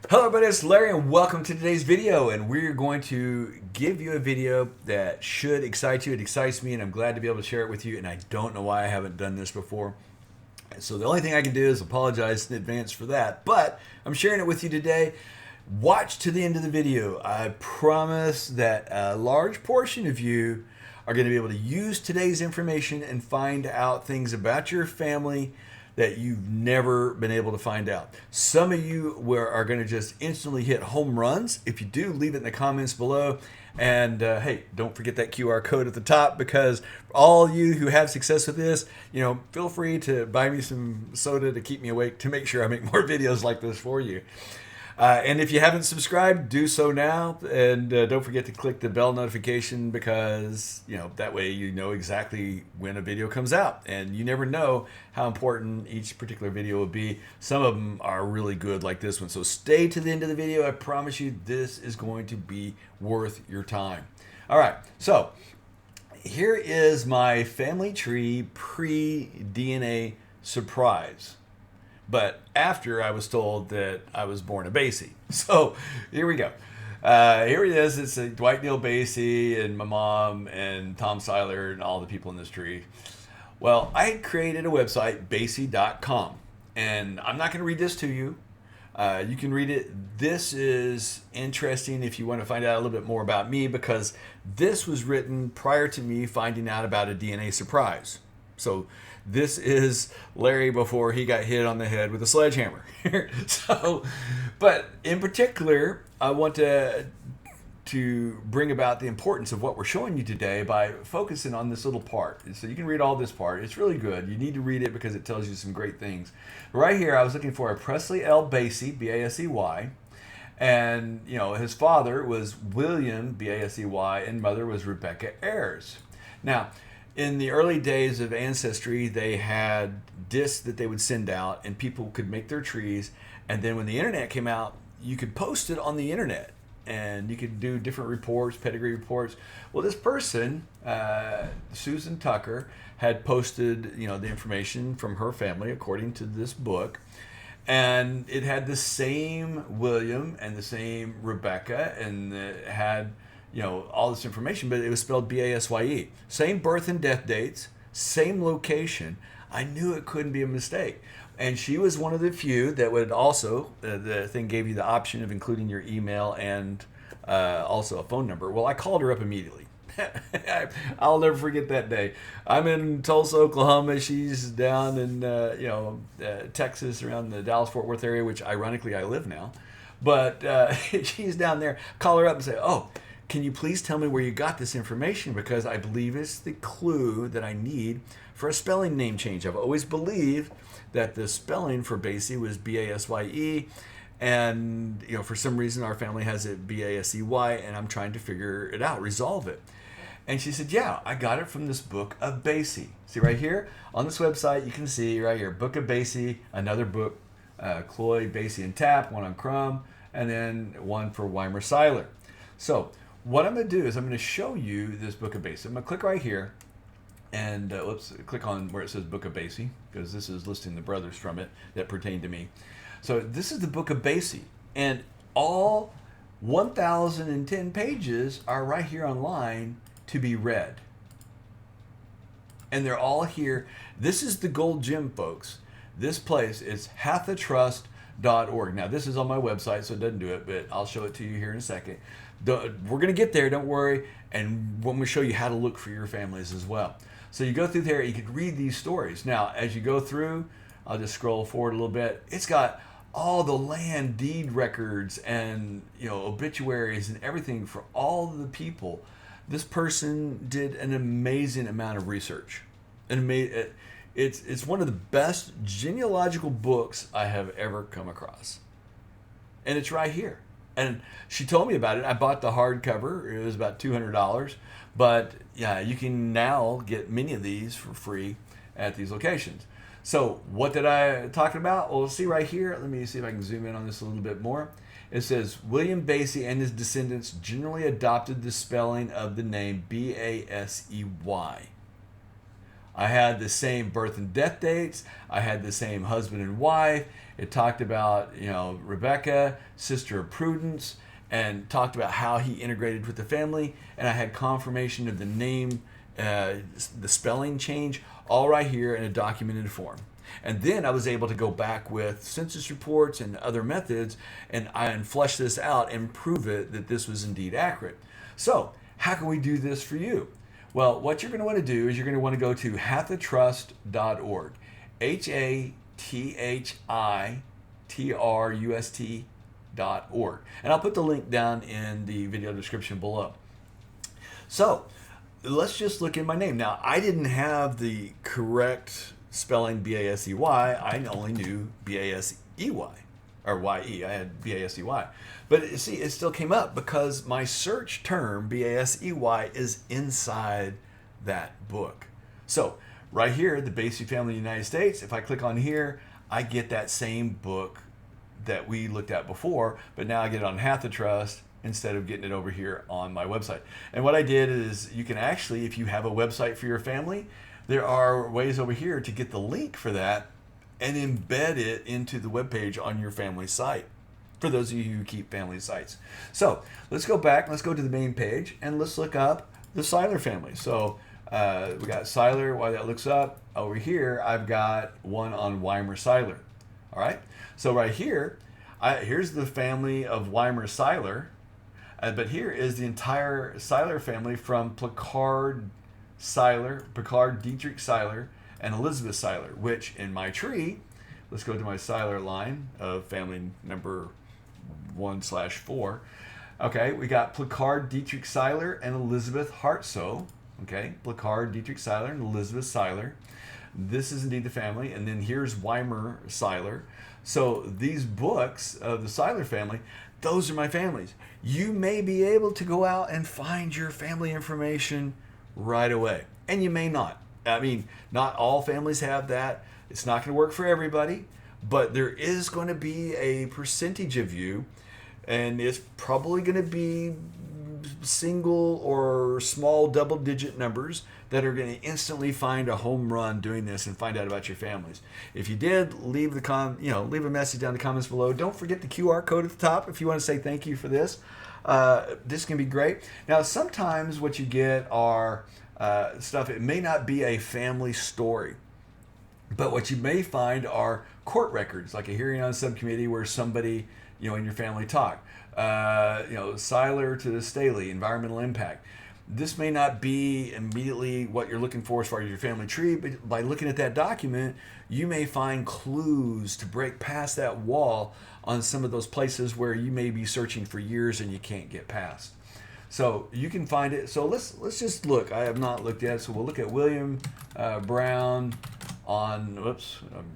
Hello everybody, it's Larry and welcome to today's video, and we're going to give you a video that should excite you. It excites me and I'm glad to be able to share it with you, and I don't know why I haven't done this before. So the only thing I can do is apologize in advance for that, but I'm sharing it with you today. Watch to the end of the video. I promise that a large portion of you are going to be able to use today's information and find out things about your family that you've never been able to find out. Some of you are going to just instantly hit home runs. If you do, leave it in the comments below. And hey, don't forget that QR code at the top, because all you who have success with this, feel free to buy me some soda to keep me awake, to make sure I make more videos like this for you. And if you haven't subscribed, do so now. And don't forget to click the bell notification, because that way you know exactly when a video comes out. And you never know how important each particular video will be. Some of them are really good, like this one. So stay to the end of the video. I promise you this is going to be worth your time. All right, so here is my family tree pre-DNA surprise. But after I was told that I was born a Basey. So here we go. Here it is. It's Dwight Neal Basey and my mom and Tom Seiler and all the people in this tree. Well, I had created a website, Basey.com. And I'm not going to read this to you. You can read it. This is interesting if you want to find out a little bit more about me, because this was written prior to me finding out about a DNA surprise. So this is Larry before he got hit on the head with a sledgehammer. But in particular, I want to bring about the importance of what we're showing you today by focusing on this little part. So you can read all this part. It's really good. You need to read it because it tells you some great things. Right here, I was looking for a Presley L. Basey, B-A-S-E-Y. And, his father was William, B-A-S-E-Y, and mother was Rebecca Ayers. Now, in the early days of Ancestry, they had discs that they would send out, and people could make their trees. And then when the internet came out, you could post it on the internet, and you could do different reports, pedigree reports. Well, this person, Susan Tucker, had posted, the information from her family according to this book. And it had the same William and the same Rebecca, and it had all this information, but it was spelled B-A-S-Y-E. Same birth and death dates, same location. I knew it couldn't be a mistake. And she was one of the few that would also, the thing gave you the option of including your email and also a phone number. Well, I called her up immediately. I'll never forget that day. I'm in Tulsa, Oklahoma. She's down in, Texas, around the Dallas-Fort Worth area, which ironically I live now. But she's down there. Call her up and say, oh, can you please tell me where you got this information? Because I believe it's the clue that I need for a spelling name change. I've always believed that the spelling for Basey was B-A-S-Y-E. And, for some reason our family has it B-A-S-E-Y, and I'm trying to figure it out, resolve it. And she said, yeah, I got it from this book of Basey. See right here on this website, you can see right here, Book of Basey, another book, Cloyd, Basey, and Tapp, one on Crumb, and then one for Weimer Seiler. So what I'm going to do is I'm going to show you this Book of Basey. I'm going to click right here, and click on where it says Book of Basey, because this is listing the brothers from it that pertain to me. So this is the Book of Basey, and all 1,010 pages are right here online to be read. And they're all here. This is the gold gem, folks. This place is hathatrust.org. Now, this is on my website, so it doesn't do it, but I'll show it to you here in a second. We're going to get there, don't worry, and I'm going to show you how to look for your families as well. So you go through there, you could read these stories. Now, as you go through, I'll just scroll forward a little bit. It's got all the land deed records and obituaries and everything for all the people. This person did an amazing amount of research. And it's one of the best genealogical books I have ever come across. And it's right here. And she told me about it. I bought the hardcover. It was about $200. But yeah, you can now get many of these for free at these locations. So what did I talk about? Well, see right here. Let me see if I can zoom in on this a little bit more. It says, William Basey and his descendants generally adopted the spelling of the name B-A-S-E-Y. I had the same birth and death dates. I had the same husband and wife. It talked about, Rebecca, sister of Prudence, and talked about how he integrated with the family. And I had confirmation of the name, the spelling change, all right here in a documented form. And then I was able to go back with census reports and other methods and flesh this out and prove it that this was indeed accurate. So how can we do this for you? Well, what you're going to want to do is you're going to want to go to hathitrust.org, HATHITRUST.org. And I'll put the link down in the video description below. So let's just look in my name. Now, I didn't have the correct spelling B-A-S-E-Y. I only knew B-A-S-E-Y, or Y-E. I had B-A-S-E-Y. But see, it still came up because my search term, B-A-S-E-Y, is inside that book. So right here, the Basey family in the United States, if I click on here, I get that same book that we looked at before, but now I get it on HathiTrust instead of getting it over here on my website. And what I did is you can actually, if you have a website for your family, there are ways over here to get the link for that and embed it into the webpage on your family site, for those of you who keep family sites. So let's go back, let's go to the main page, and let's look up the Seiler family. So we got Seiler. While that looks up, over here I've got one on Weimer Seiler. All right, so right here, here's the family of Weimer Seiler, but here is the entire Seiler family from Picard Seiler, Picard Dietrich Seiler, and Elizabeth Seiler, which in my tree, let's go to my Seiler line of family number 1/4. Okay, we got Picard Dietrich Seiler and Elizabeth Hartsoe. Okay, Picard Dietrich Seiler and Elizabeth Seiler. This is indeed the family. And then here's Weimer Seiler. So these books of the Seiler family, those are my families. You may be able to go out and find your family information right away. And you may not. I mean, not all families have that. It's not going to work for everybody, but there is going to be a percentage of you, and it's probably going to be single or small double-digit numbers that are going to instantly find a home run doing this and find out about your families. If you did, leave leave a message down in the comments below. Don't forget the QR code at the top if you want to say thank you for this. This can be great. Now, sometimes what you get are stuff. It may not be a family story, but what you may find are court records, like a hearing on subcommittee where somebody, in your family talked. Seiler to Staley, environmental impact. This may not be immediately what you're looking for as far as your family tree, but by looking at that document, you may find clues to break past that wall on some of those places where you may be searching for years and you can't get past. So you can find it. So let's just look. I have not looked yet. So we'll look at William Brown on,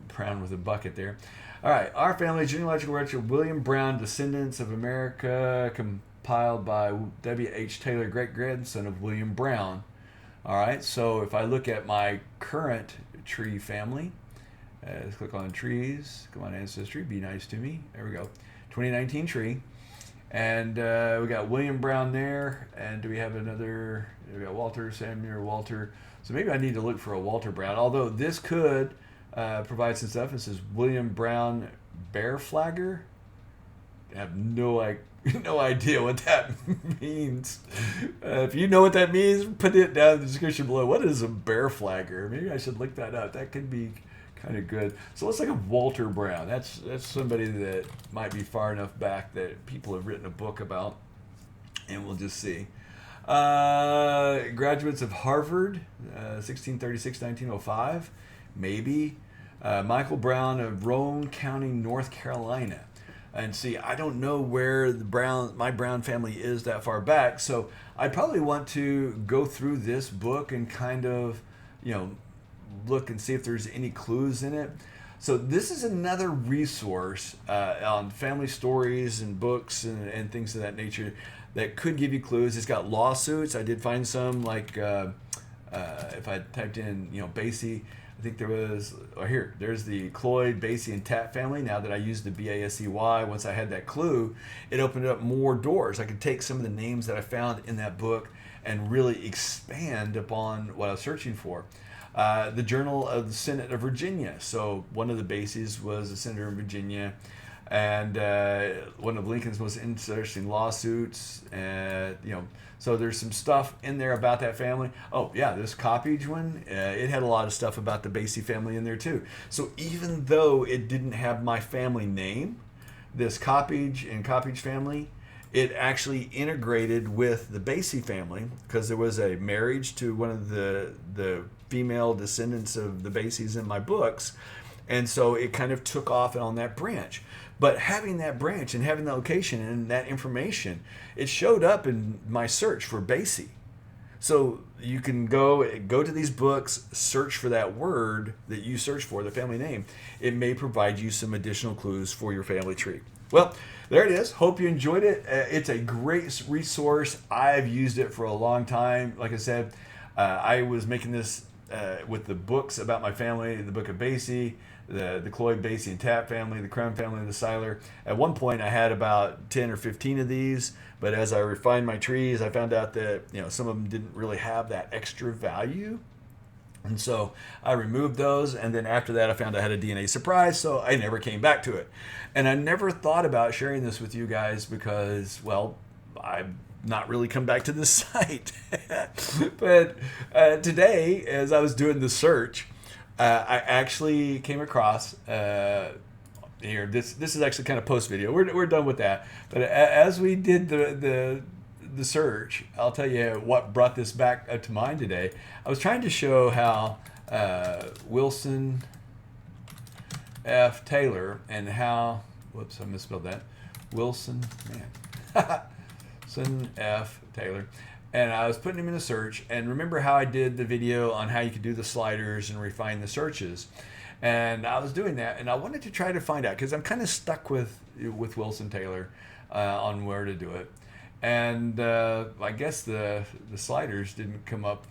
Brown with a bucket there. All right, our family genealogical record, William Brown, Descendants of America, compiled by W.H. Taylor, great-grandson of William Brown. All right, so if I look at my current tree family, let's click on trees, come on ancestry, be nice to me. There we go, 2019 tree. And we got William Brown there, and do we have another? We got Walter, Samuel, Walter. So maybe I need to look for a Walter Brown, although this could provide some stuff. It says William Brown Bear Flagger. I have no idea what that means. If you know what that means, put it down in the description below. What is a bear flagger? Maybe I should look that up. That could be kind of good. So let's look at Walter Brown. That's somebody that might be far enough back that people have written a book about, and we'll just see. Graduates of Harvard, 1636-1905, maybe. Michael Brown of Roane County, North Carolina. And see, I don't know where my Brown family is that far back, so I probably want to go through this book and kind of, look and see if there's any clues in it. So this is another resource on family stories and books and things of that nature that could give you clues. It's got lawsuits. I did find some, like if I typed in, Basey, I think there was, there's the Cloyd, Basey, and Tapp family. Now that I used the B-A-S-E-Y, once I had that clue, it opened up more doors. I could take some of the names that I found in that book and really expand upon what I was searching for. The Journal of the Senate of Virginia. So one of the Baseys was a senator in Virginia, and one of Lincoln's most interesting lawsuits. So there's some stuff in there about that family. Oh yeah, this Coppage one, it had a lot of stuff about the Basey family in there too. So even though it didn't have my family name, this Coppage and Coppage family, it actually integrated with the Basey family because there was a marriage to one of the female descendants of the Baseys in my books. And so it kind of took off on that branch. But having that branch and having the location and that information, it showed up in my search for Basey. So you can go to these books, search for that word that you search for, the family name. It may provide you some additional clues for your family tree. Well, there it is. Hope you enjoyed it. It's a great resource. I've used it for a long time. Like I said, I was making this with the books about my family, the Book of Basey, the Cloyd, Basey, and Tapp family, the Crown family, and the Seiler. At one point, I had about 10 or 15 of these, but as I refined my trees, I found out that some of them didn't really have that extra value. And so I removed those, and then after that I found I had a DNA surprise, so I never came back to it. And I never thought about sharing this with you guys because, well, I've not really come back to this site. But today, as I was doing the search, I actually came across here. This is actually kind of post video. We're done with that. But as we did the search, I'll tell you what brought this back up to mind today. I was trying to show how Wilson F. Taylor and how, whoops, I misspelled that. Wilson F. Taylor. And I was putting him in a search, and remember how I did the video on how you could do the sliders and refine the searches. And I was doing that, and I wanted to try to find out, because I'm kind of stuck with Wilson Taylor on where to do it. And I guess the sliders didn't come up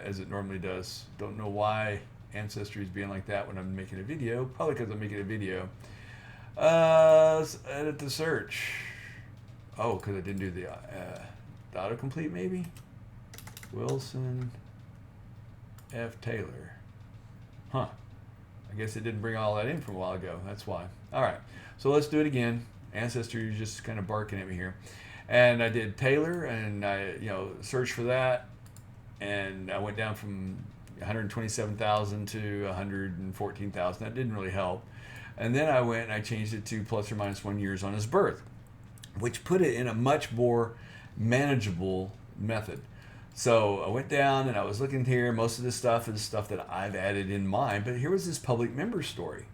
as it normally does. Don't know why Ancestry is being like that when I'm making a video. Probably because I'm making a video. Let's edit the search. Oh, because I didn't do the autocomplete maybe? Wilson F. Taylor. Huh. I guess it didn't bring all that in from a while ago. That's why. All right. So let's do it again. Ancestry is just kind of barking at me here. And I did Taylor, and I searched for that, and I went down from 127,000 to 114,000. That didn't really help. And then I went and I changed it to plus or minus 1 years on his birth, which put it in a much more manageable method. So I went down and I was looking here. Most of this stuff is stuff that I've added in mine, but here was this public member story.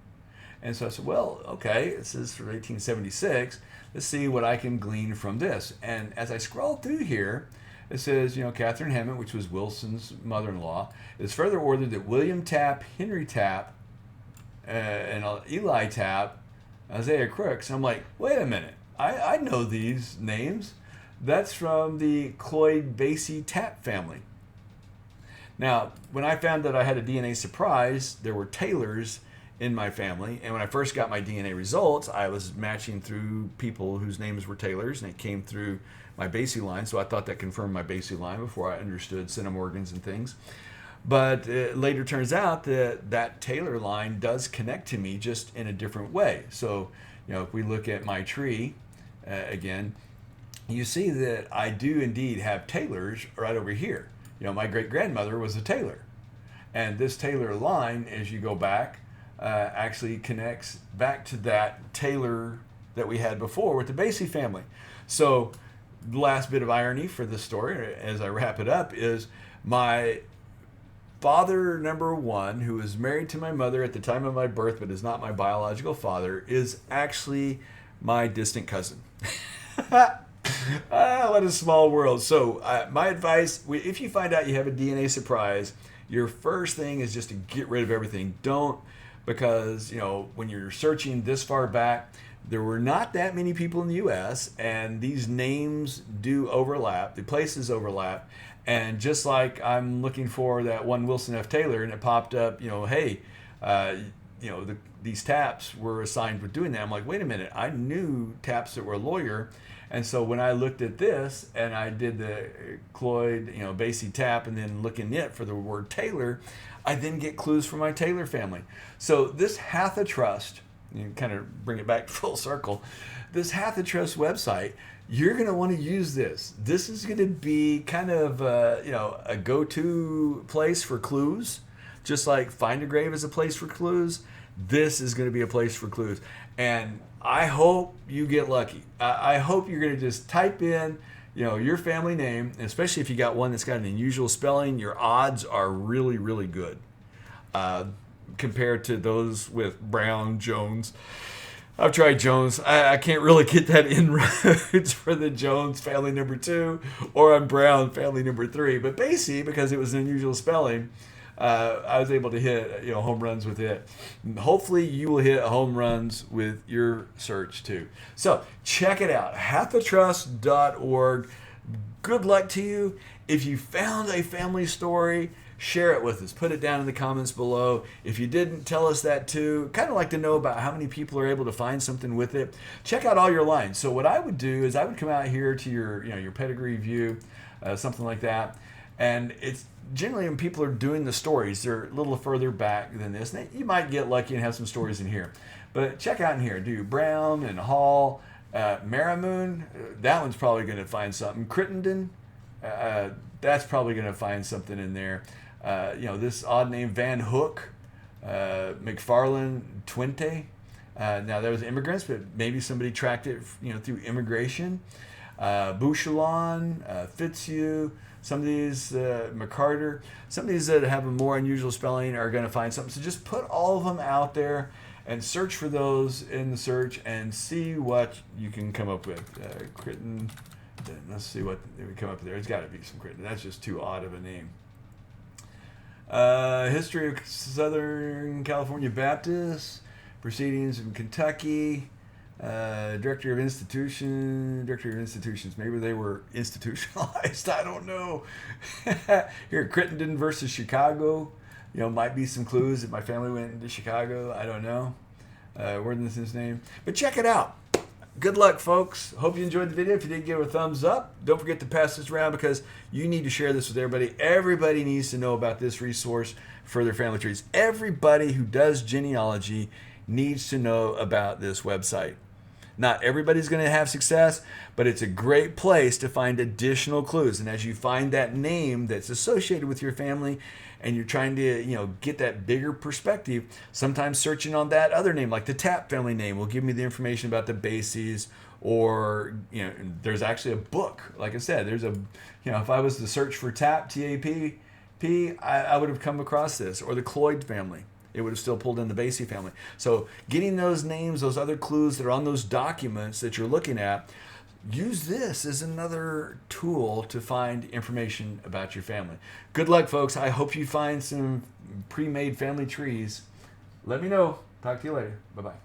And so I said, well, okay, this is from 1876. Let's see what I can glean from this. And as I scroll through here, it says, Catherine Hammond, which was Wilson's mother-in-law, is further ordered that William Tapp, Henry Tapp, and Eli Tapp, Isaiah Crooks. And I'm like, wait a minute. I know these names. That's from the Cloyd, Basey, Tapp family. Now, when I found that I had a DNA surprise, there were Taylors in my family, and when I first got my DNA results, I was matching through people whose names were Taylors, and it came through my Basey line, so I thought that confirmed my Basey line before I understood centimorgans and things. But it later turns out that that Taylor line does connect to me, just in a different way. So, if we look at my tree again, you see that I do indeed have Taylors right over here. My great-grandmother was a Taylor, and this Taylor line, as you go back, actually connects back to that Taylor that we had before with the Basey family. So the last bit of irony for this story, as I wrap it up, is my father number one, who was married to my mother at the time of my birth but is not my biological father, is actually my distant cousin. What a small world. So my advice, if you find out you have a DNA surprise, your first thing is just to get rid of everything. Don't, because when you're searching this far back, there were not that many people in the U.S., and these names do overlap, the places overlap. And just like I'm looking for that one Wilson F. Taylor, and it popped up, hey, the these taps were assigned with doing that. I'm like, wait a minute, I knew taps that were a lawyer. And so when I looked at this and I did the Cloyd, Basey tap, and then looking it for the word Taylor, I then get clues for my Taylor family. So this Hath a Trust, you kind of bring it back full circle, this Hath a Trust website, you're going to want to use this. This is going to be kind of a go-to place for clues, just like Find a Grave is a place for clues. This is going to be a place for clues. And I hope you get lucky. I hope you're going to just type in, your family name, and especially if you got one that's got an unusual spelling, your odds are really, really good compared to those with Brown, Jones. I've tried Jones. I can't really get that inroads for the Jones family number 2, or on Brown family number 3. But Basey, because it was an unusual spelling, I was able to hit home runs with it. Hopefully you will hit home runs with your search too. So check it out, hathatrust.org. Good luck to you. If you found a family story, share it with us. Put it down in the comments below. If you didn't, tell us that too. Kind of like to know about how many people are able to find something with it. Check out all your lines. So what I would do is I would come out here to your pedigree view, something like that. And it's generally when people are doing the stories, they're a little further back than this. You might get lucky and have some stories in here. But check out in here. Do Brown and Hall, Marimoon, that one's probably going to find something. Crittenden, that's probably going to find something in there. This odd name, Van Hook, McFarland, Twente. Now there was immigrants, but maybe somebody tracked it, through immigration. Bouchelon, Fitzhugh, some of these, McCarter, some of these that have a more unusual spelling are going to find something. So just put all of them out there and search for those in the search and see what you can come up with. Crittenden, let's see what we come up with there. It's got to be some Crittenden. That's just too odd of a name. History of Southern California Baptists, proceedings in Kentucky, director of institutions. Maybe they were institutionalized. I don't know. Here, Crittenden versus Chicago. Might be some clues if my family went into Chicago. I don't know. Where's his name? But check it out. Good luck, folks. Hope you enjoyed the video. If you did, give it a thumbs up. Don't forget to pass this around because you need to share this with everybody. Everybody needs to know about this resource for their family trees. Everybody who does genealogy needs to know about this website. Not everybody's going to have success, but it's a great place to find additional clues. And as you find that name that's associated with your family and you're trying to, get that bigger perspective, sometimes searching on that other name, like the Tapp family name, will give me the information about the Baseys. Or, there's actually a book. Like I said, there's if I was to search for Tapp, T-A-P-P, I would have come across this. Or the Cloyd family. It would have still pulled in the Basey family. So getting those names, those other clues that are on those documents that you're looking at, use this as another tool to find information about your family. Good luck, folks. I hope you find some pre-made family trees. Let me know. Talk to you later. Bye-bye.